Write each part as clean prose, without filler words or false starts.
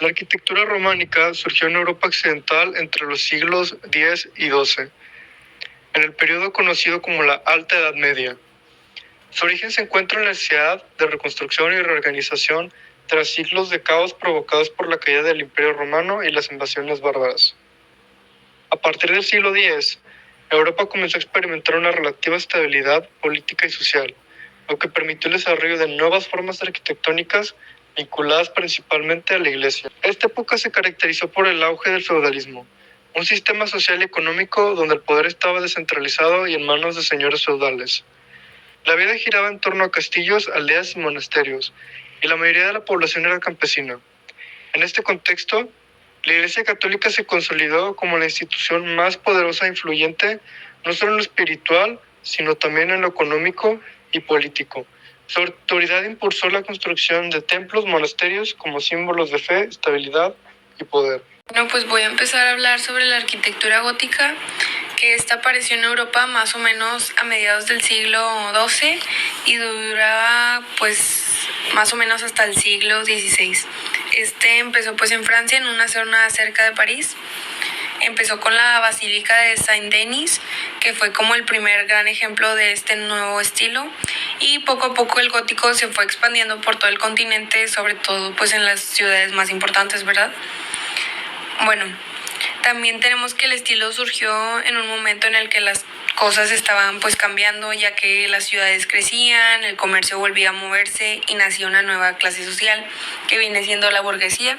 La arquitectura románica surgió en Europa occidental entre los siglos X y XII, en el periodo conocido como la Alta Edad Media. Su origen se encuentra en la necesidad de reconstrucción y reorganización tras siglos de caos provocados por la caída del Imperio Romano y las invasiones bárbaras. A partir del siglo X, Europa comenzó a experimentar una relativa estabilidad política y social, lo que permitió el desarrollo de nuevas formas arquitectónicas vinculadas principalmente a la Iglesia. Esta época se caracterizó por el auge del feudalismo, un sistema social y económico donde el poder estaba descentralizado y en manos de señores feudales. La vida giraba en torno a castillos, aldeas y monasterios, y la mayoría de la población era campesina. En este contexto, la Iglesia Católica se consolidó como la institución más poderosa e influyente, no solo en lo espiritual, sino también en lo económico y político. Su autoridad impulsó la construcción de templos, monasterios como símbolos de fe, estabilidad y poder. Bueno, pues voy a empezar a hablar sobre la arquitectura gótica, que esta apareció en Europa más o menos a mediados del siglo XII y duraba pues más o menos hasta el siglo XVI. Empezó pues en Francia, en una zona cerca de París. Empezó con la Basílica de Saint-Denis, que fue como el primer gran ejemplo de este nuevo estilo, y poco a poco el gótico se fue expandiendo por todo el continente, sobre todo pues en las ciudades más importantes, ¿verdad? Bueno, también tenemos que el estilo surgió en un momento en el que las cosas estaban pues cambiando, ya que las ciudades crecían, el comercio volvía a moverse y nacía una nueva clase social que viene siendo la burguesía.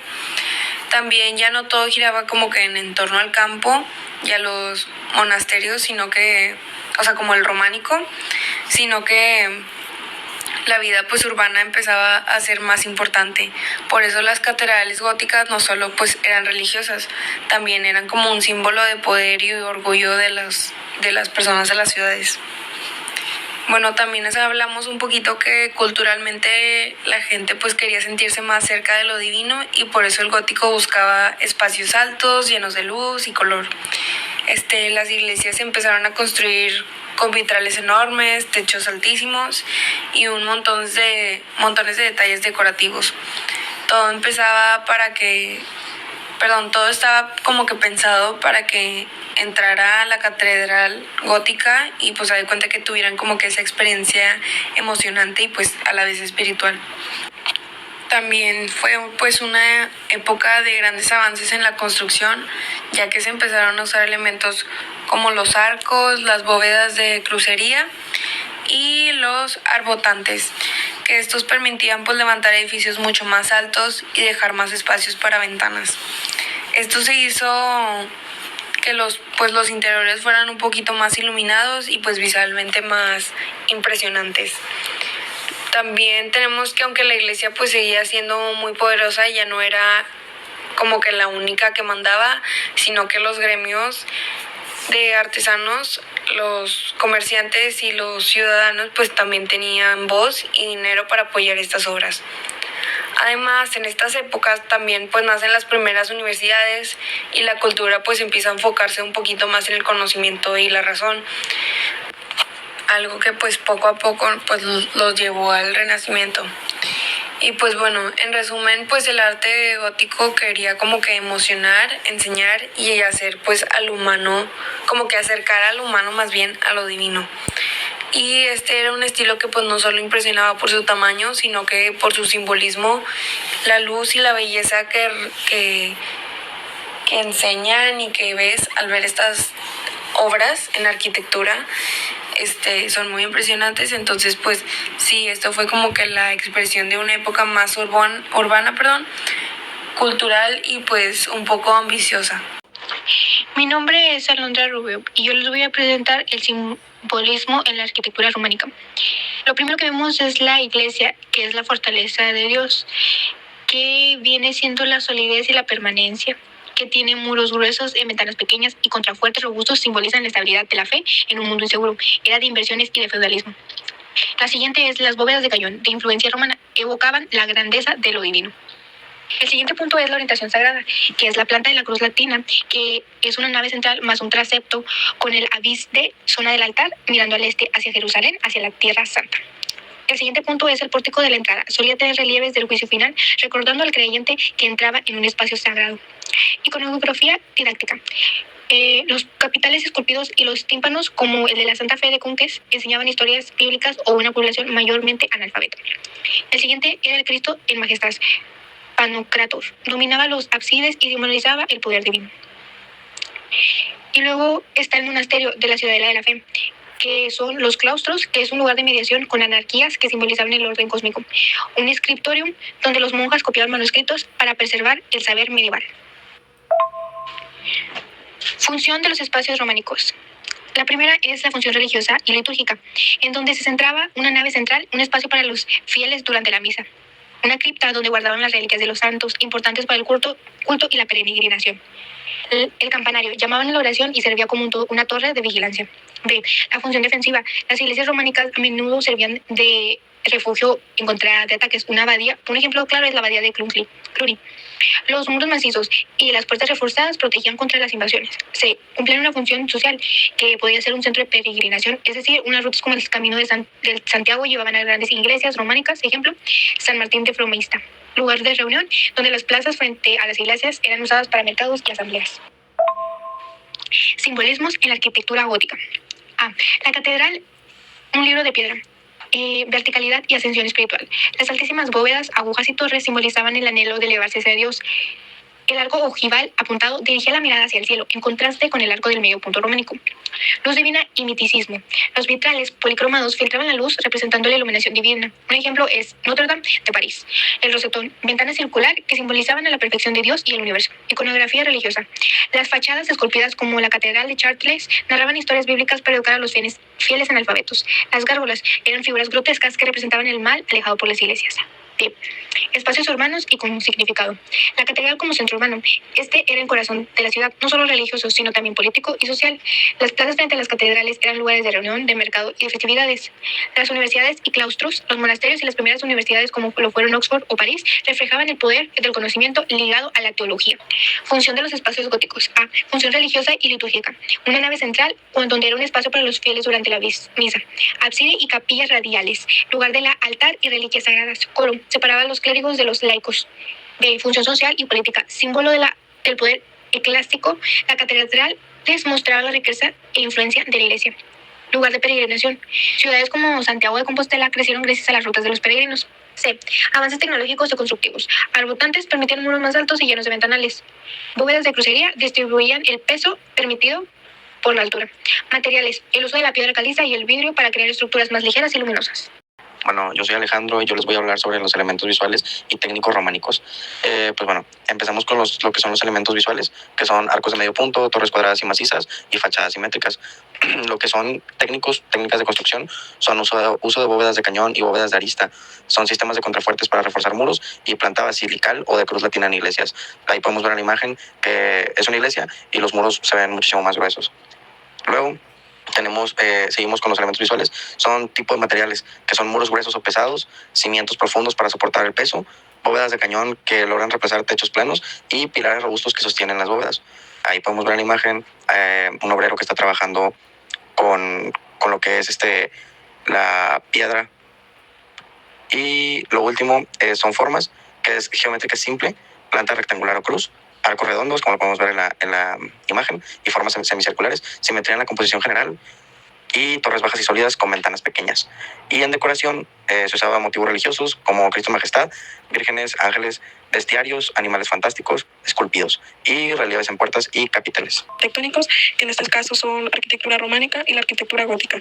También ya no todo giraba como que en torno al campo y a los monasterios, sino que, o sea, como el románico, sino que la vida pues urbana empezaba a ser más importante. Por eso las catedrales góticas no solo pues eran religiosas, también eran como un símbolo de poder y orgullo de las personas de las ciudades. Bueno, también hablamos un poquito que culturalmente la gente pues quería sentirse más cerca de lo divino y por eso el gótico buscaba espacios altos, llenos de luz y color. Las iglesias se empezaron a construir con vitrales enormes, techos altísimos y montones de detalles decorativos. Todo estaba como que pensado para que entrara a la catedral gótica y pues se da cuenta que tuvieran como que esa experiencia emocionante y pues a la vez espiritual. También fue pues una época de grandes avances en la construcción, ya que se empezaron a usar elementos como los arcos, las bóvedas de crucería y los arbotantes, que estos permitían pues levantar edificios mucho más altos y dejar más espacios para ventanas. Esto se hizo que los interiores fueran un poquito más iluminados y pues visualmente más impresionantes. También tenemos que aunque la iglesia pues seguía siendo muy poderosa, ya no era como que la única que mandaba, sino que los gremios de artesanos, los comerciantes y los ciudadanos pues también tenían voz y dinero para apoyar estas obras. Además, en estas épocas también pues nacen las primeras universidades y la cultura pues empieza a enfocarse un poquito más en el conocimiento y la razón. Algo que pues poco a poco pues los llevó al Renacimiento. Y pues bueno, en resumen, pues el arte gótico quería como que emocionar, enseñar y hacer pues al humano, como que acercar al humano más bien a lo divino. Y era un estilo que pues no solo impresionaba por su tamaño, sino que por su simbolismo, la luz y la belleza que enseñan y que ves al ver estas obras en arquitectura, son muy impresionantes. Entonces pues sí, esto fue como que la expresión de una época más urbana, cultural y pues un poco ambiciosa. Mi nombre es Alondra Rubio y yo les voy a presentar el simbolismo en la arquitectura románica. Lo primero que vemos es la iglesia, que es la fortaleza de Dios, que viene siendo la solidez y la permanencia, que tiene muros gruesos en ventanas pequeñas y contrafuertes robustos, simbolizan la estabilidad de la fe en un mundo inseguro, era de inversiones y de feudalismo. La siguiente es las bóvedas de cañón, de influencia romana, evocaban la grandeza de lo divino. El siguiente punto es la orientación sagrada, que es la planta de la cruz latina, que es una nave central más un transepto con el abis de zona del altar, mirando al este hacia Jerusalén, hacia la Tierra Santa. El siguiente punto es el pórtico de la entrada. Solía tener relieves del juicio final, recordando al creyente que entraba en un espacio sagrado. Iconografía didáctica. Los capiteles esculpidos y los tímpanos, como el de la Santa Fe de Cunques, enseñaban historias bíblicas o una población mayormente analfabeta. El siguiente era el Cristo en majestad. Panocrator. Dominaba los ábsides y simbolizaba el poder divino. Y luego está el monasterio de la Ciudadela de la Fe, que son los claustros, que es un lugar de mediación con anarquías que simbolizaban el orden cósmico. Un scriptorium donde los monjas copiaban manuscritos para preservar el saber medieval. Función de los espacios románicos. La primera es la función religiosa y litúrgica, en donde se centraba una nave central, un espacio para los fieles durante la misa. Una cripta donde guardaban las reliquias de los santos, importantes para el culto y la peregrinación. El campanario, llamaban a la oración y servía como una torre de vigilancia. B. La función defensiva. Las iglesias románicas a menudo servían de refugio en contra de ataques. Una abadía, un ejemplo claro es la abadía de Cluny. Los muros macizos y las puertas reforzadas protegían contra las invasiones. C. Cumplían una función social que podía ser un centro de peregrinación, es decir, unas rutas como el Camino de Santiago llevaban a grandes iglesias románicas, ejemplo, San Martín de Fromista, lugar de reunión donde las plazas frente a las iglesias eran usadas para mercados y asambleas. Simbolismos en la arquitectura gótica. A. La catedral, un libro de piedra. Verticalidad y ascensión espiritual. Las altísimas bóvedas, agujas y torres simbolizaban el anhelo de elevarse hacia Dios. El arco ojival apuntado dirigía la mirada hacia el cielo, en contraste con el arco del medio punto románico. Luz divina y miticismo. Los vitrales policromados filtraban la luz representando la iluminación divina. Un ejemplo es Notre Dame de París. El rosetón, ventana circular que simbolizaban a la perfección de Dios y el universo. Iconografía religiosa. Las fachadas esculpidas como la Catedral de Chartres narraban historias bíblicas para educar a los fieles analfabetos. Las gárgolas eran figuras grotescas que representaban el mal alejado por las iglesias. B. Espacios urbanos y con significado. La catedral como centro urbano. Este era el corazón de la ciudad, no solo religioso, sino también político y social. Las plazas frente a las catedrales eran lugares de reunión, de mercado y de festividades. Las universidades y claustros, los monasterios y las primeras universidades como lo fueron Oxford o París, reflejaban el poder del conocimiento ligado a la teología. Función de los espacios góticos. A. Función religiosa y litúrgica. Una nave central donde era un espacio para los fieles durante la misa. Ábside y capillas radiales. Lugar del altar y reliquias sagradas. Coro. Separaba a los clérigos de los laicos. B. Función social y política. Símbolo del poder eclesiástico, la catedral les mostraba la riqueza e influencia de la iglesia. Lugar de peregrinación. Ciudades como Santiago de Compostela crecieron gracias a las rutas de los peregrinos. C. Avances tecnológicos y constructivos. Arbotantes permitían muros más altos y llenos de ventanales. Bóvedas de crucería distribuían el peso permitido por la altura. Materiales. El uso de la piedra caliza y el vidrio para crear estructuras más ligeras y luminosas. Bueno, yo soy Alejandro y yo les voy a hablar sobre los elementos visuales y técnicos románicos. Empezamos con lo que son los elementos visuales, que son arcos de medio punto, torres cuadradas y macizas y fachadas simétricas. Lo que son técnicas de construcción son uso de bóvedas de cañón y bóvedas de arista. Son sistemas de contrafuertes para reforzar muros y planta basilical o de cruz latina en iglesias. Ahí podemos ver en la imagen que es una iglesia y los muros se ven muchísimo más gruesos. Luego, seguimos con los elementos visuales. Son tipos de materiales que son muros gruesos o pesados, cimientos profundos para soportar el peso, bóvedas de cañón que logran reemplazar techos planos y pilares robustos que sostienen las bóvedas. Ahí podemos ver en la imagen un obrero que está trabajando con lo que es la piedra. Y lo último son formas, que es geométrica simple, planta rectangular o cruz, arcos redondos, como lo podemos ver en la imagen, y formas semicirculares, simetría en la composición general, y torres bajas y sólidas con ventanas pequeñas. Y en decoración se usaba motivos religiosos como Cristo Majestad, vírgenes, ángeles, bestiarios, animales fantásticos, esculpidos, y relieves en puertas y capiteles. Tectónicos, que en este caso son arquitectura románica y la arquitectura gótica.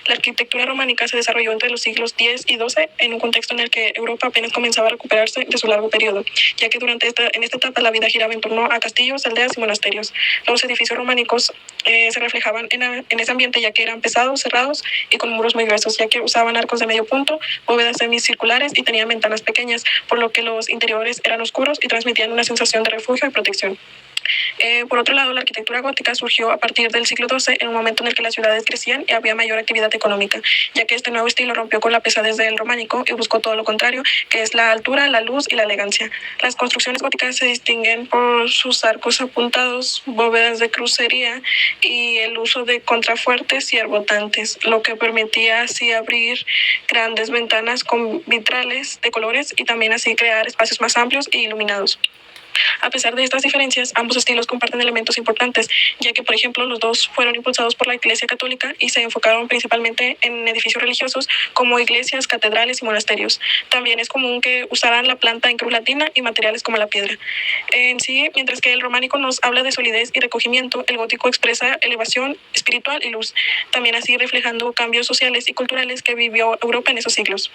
La arquitectura románica se desarrolló entre los siglos X y XII en un contexto en el que Europa apenas comenzaba a recuperarse de su largo periodo, ya que en esta etapa la vida giraba en torno a castillos, aldeas y monasterios. Los edificios románicos se reflejaban en ese ambiente, ya que eran pesados, cerrados y con muros muy gruesos, ya que usaban arcos de medio punto, bóvedas semicirculares y tenían ventanas pequeñas, por lo que los interiores eran oscuros y transmitían una sensación de refugio y protección. Por otro lado, la arquitectura gótica surgió a partir del siglo XII, en un momento en el que las ciudades crecían y había mayor actividad económica, ya que este nuevo estilo rompió con la pesadez del románico y buscó todo lo contrario, que es la altura, la luz y la elegancia. Las construcciones góticas se distinguen por sus arcos apuntados, bóvedas de crucería y el uso de contrafuertes y arbotantes, lo que permitía así abrir grandes ventanas con vitrales de colores y también así crear espacios más amplios e iluminados. A pesar de estas diferencias, ambos estilos comparten elementos importantes, ya que, por ejemplo, los dos fueron impulsados por la Iglesia Católica y se enfocaron principalmente en edificios religiosos como iglesias, catedrales y monasterios. También es común que usaran la planta en cruz latina y materiales como la piedra. En sí, mientras que el románico nos habla de solidez y recogimiento, el gótico expresa elevación espiritual y luz, también así reflejando cambios sociales y culturales que vivió Europa en esos siglos.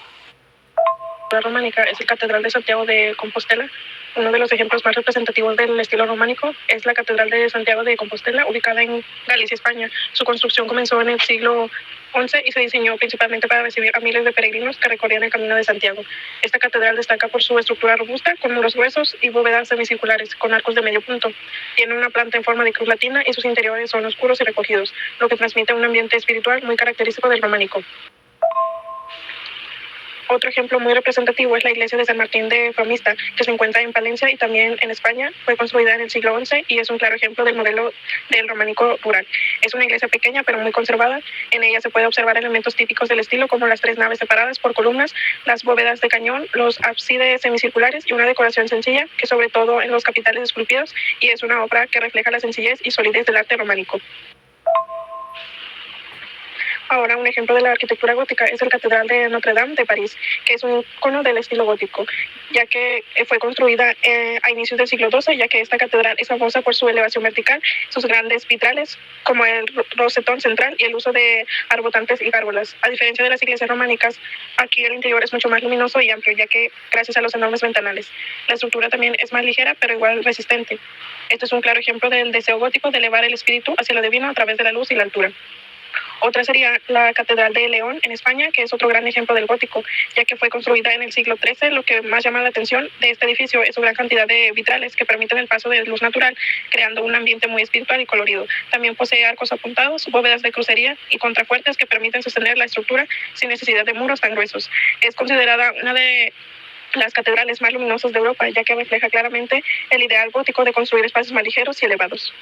La románica es la Catedral de Santiago de Compostela. Uno de los ejemplos más representativos del estilo románico es la Catedral de Santiago de Compostela, ubicada en Galicia, España. Su construcción comenzó en el siglo XI y se diseñó principalmente para recibir a miles de peregrinos que recorrían el Camino de Santiago. Esta catedral destaca por su estructura robusta, con muros gruesos y bóvedas semicirculares, con arcos de medio punto. Tiene una planta en forma de cruz latina y sus interiores son oscuros y recogidos, lo que transmite un ambiente espiritual muy característico del románico. Otro ejemplo muy representativo es la iglesia de San Martín de Fromista, que se encuentra en Palencia y también en España. Fue construida en el siglo XI y es un claro ejemplo del modelo del románico rural. Es una iglesia pequeña pero muy conservada. En ella se puede observar elementos típicos del estilo, como las 3 naves separadas por columnas, las bóvedas de cañón, los ábsides semicirculares y una decoración sencilla, que sobre todo en los capiteles esculpidos, y es una obra que refleja la sencillez y solidez del arte románico. Ahora, un ejemplo de la arquitectura gótica es la Catedral de Notre Dame de París, que es un icono del estilo gótico, ya que fue construida a inicios del siglo XII, ya que esta catedral es famosa por su elevación vertical, sus grandes vitrales, como el rosetón central y el uso de arbotantes y gárgolas. A diferencia de las iglesias románicas, aquí el interior es mucho más luminoso y amplio, ya que gracias a los enormes ventanales. La estructura también es más ligera, pero igual resistente. Esto es un claro ejemplo del deseo gótico de elevar el espíritu hacia lo divino a través de la luz y la altura. Otra sería la Catedral de León en España, que es otro gran ejemplo del gótico, ya que fue construida en el siglo XIII. Lo que más llama la atención de este edificio es su gran cantidad de vitrales que permiten el paso de luz natural, creando un ambiente muy espiritual y colorido. También posee arcos apuntados, bóvedas de crucería y contrafuertes que permiten sostener la estructura sin necesidad de muros tan gruesos. Es considerada una de las catedrales más luminosas de Europa, ya que refleja claramente el ideal gótico de construir espacios más ligeros y elevados.